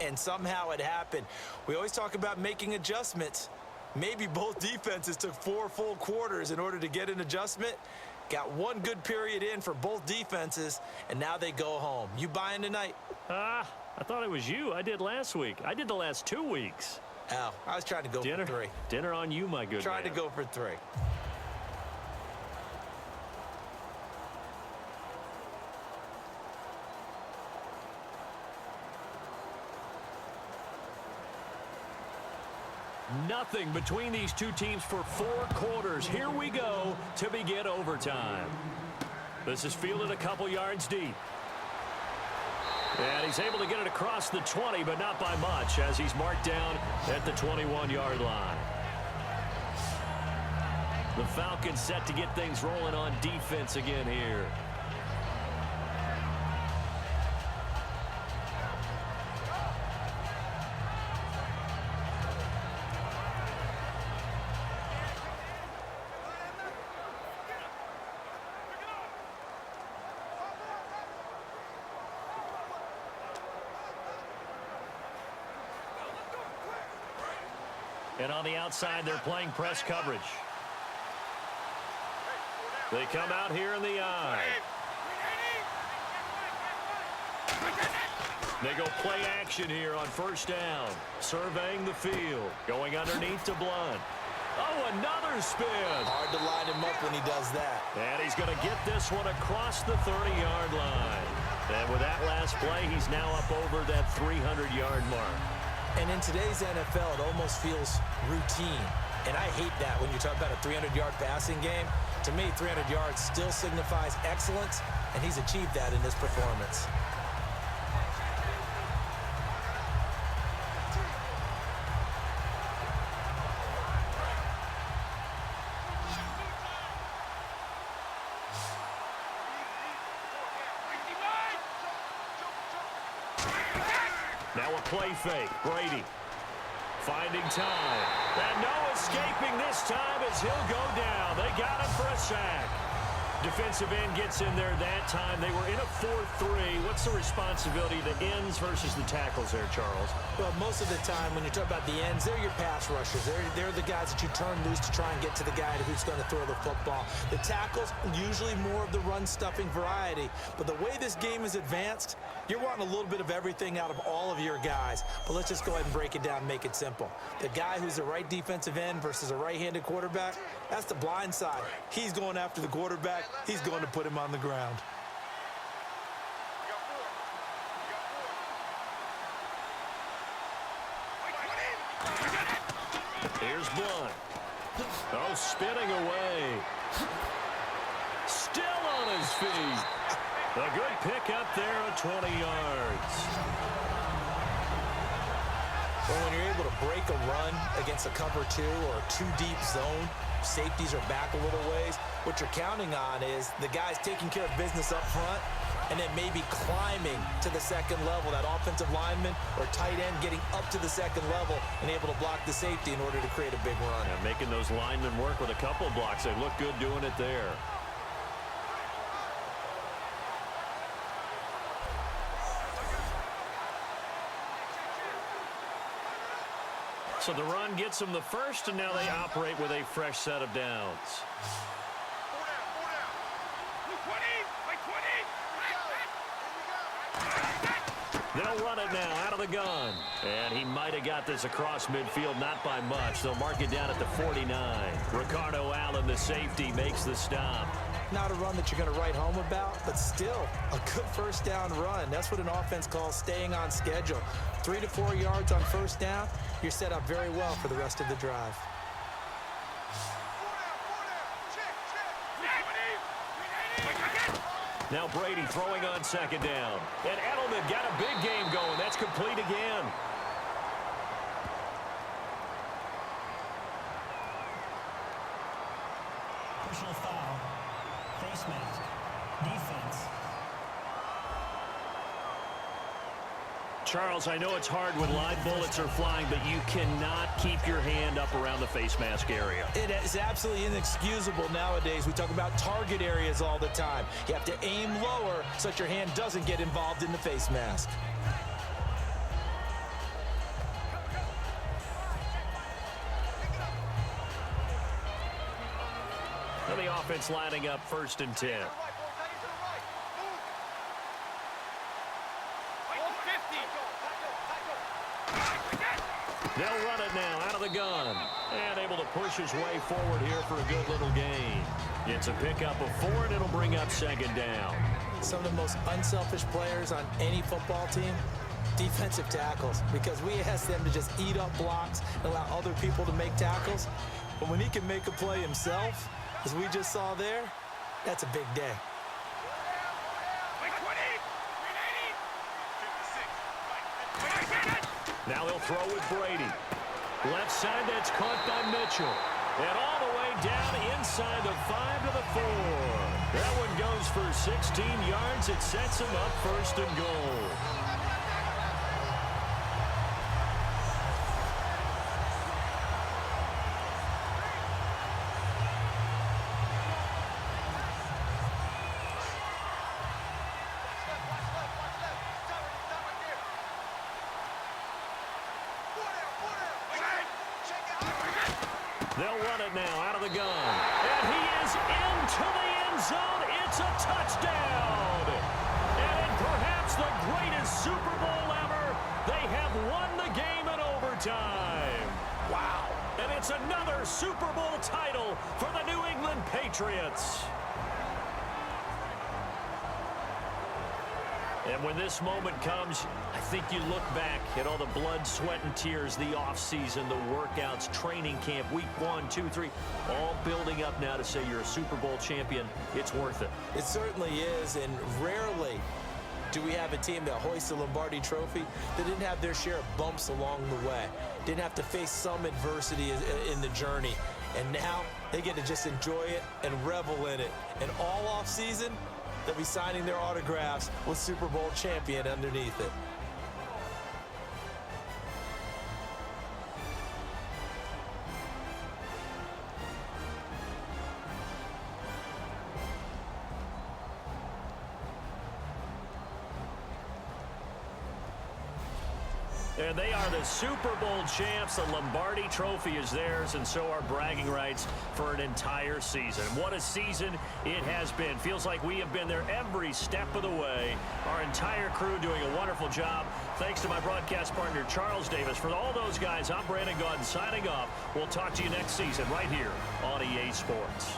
and somehow it happened. We always talk about making adjustments. Maybe both defenses took 4 full quarters in order to get an adjustment. Got one good period in for both defenses, and now they go home. You buying tonight? I thought it was you. I did last week. I did the last 2 weeks. Oh, I was trying to go for 3. Dinner on you, my good man. Trying to go for 3. Nothing between these two teams for 4 quarters. Here we go to begin overtime. This is fielded a couple yards deep. And he's able to get it across the 20, but not by much, as he's marked down at the 21-yard line. The Falcons set to get things rolling on defense again here. And on the outside, they're playing press coverage. They come out here in the eye. They go play action here on first down. Surveying the field. Going underneath to Blunt. Oh, another spin. Hard to line him up when he does that. And he's going to get this one across the 30-yard line. And with that last play, he's now up over that 300-yard mark. And in today's NFL, it almost feels routine. And I hate that when you talk about a 300-yard passing game. To me, 300 yards still signifies excellence, and he's achieved that in this performance. Now a play fake. Brady finding time. And no escaping this time as he'll go down. They got him for a sack. Defensive end gets in there that time. They were in a 4-3. What's the responsibility of the ends versus the tackles there, Charles? Well, most of the time when you talk about the ends, they're your pass rushers. They're the guys that you turn loose to try and get to the guy who's going to throw the football. The tackles, usually more of the run-stuffing variety. But the way this game is advanced, you're wanting a little bit of everything out of all of your guys. But let's just go ahead and break it down and make it simple. The guy who's the right defensive end versus a right-handed quarterback, that's the blind side. He's going after the quarterback. He's going to put him on the ground. Here's Blunt. Oh, spinning away. Still on his feet. A good pickup there at 20 yards. Well, when you're able to break a run against a cover 2 or a 2-deep zone, safeties are back a little ways. What you're counting on is the guys taking care of business up front and then maybe climbing to the second level. That offensive lineman or tight end getting up to the second level and able to block the safety in order to create a big run. And making those linemen work with a couple of blocks. They look good doing it there. So the run gets them the first, and now they operate with a fresh set of downs. They'll run it now out of the gun. And he might have got this across midfield, not by much. They'll mark it down at the 49. Ricardo Allen, the safety, makes the stop. Not a run that you're going to write home about, but still a good first down run. That's what an offense calls staying on schedule. 3 to 4 yards on first down, you're set up very well for the rest of the drive. Now Brady throwing on second down. And Edelman got a big game going. That's complete again. Personal foul. Face mask. Defense. Charles, I know it's hard when live bullets are flying, but you cannot keep your hand up around the face mask area. It is absolutely inexcusable nowadays. We talk about target areas all the time. You have to aim lower so that your hand doesn't get involved in the face mask. And the offense lining up 1st and 10. They'll run it now out of the gun. And able to push his way forward here for a good little gain. It's a pickup of 4, and it'll bring up 2nd down. Some of the most unselfish players on any football team, defensive tackles, because we ask them to just eat up blocks and allow other people to make tackles. But when he can make a play himself, as we just saw there, that's a big day. Now he'll throw with Brady. Left side, that's caught by Mitchell. And all the way down inside the 5 to the 4. That one goes for 16 yards. It sets him up 1st and goal. They'll run it now out of the gun. And he is into the end zone. It's a touchdown. And in perhaps the greatest Super Bowl ever, they have won the game in overtime. Wow. And it's another Super Bowl title for the New England Patriots. And when this moment comes, I think you look back at all the blood, sweat, and tears, the offseason, the workouts, training camp, week 1, 2, 3, all building up now to say you're a Super Bowl champion. It's worth it. It certainly is, and rarely do we have a team that hoists the Lombardi Trophy that didn't have their share of bumps along the way, didn't have to face some adversity in the journey, and now they get to just enjoy it and revel in it. And all offseason, they'll be signing their autographs with Super Bowl champion underneath it. And they are the Super Bowl champs. The Lombardi Trophy is theirs, and so are bragging rights for an entire season. What a season it has been. Feels like we have been there every step of the way. Our entire crew doing a wonderful job. Thanks to my broadcast partner, Charles Davis. For all those guys, I'm Brandon Gaudin signing off. We'll talk to you next season right here on EA Sports.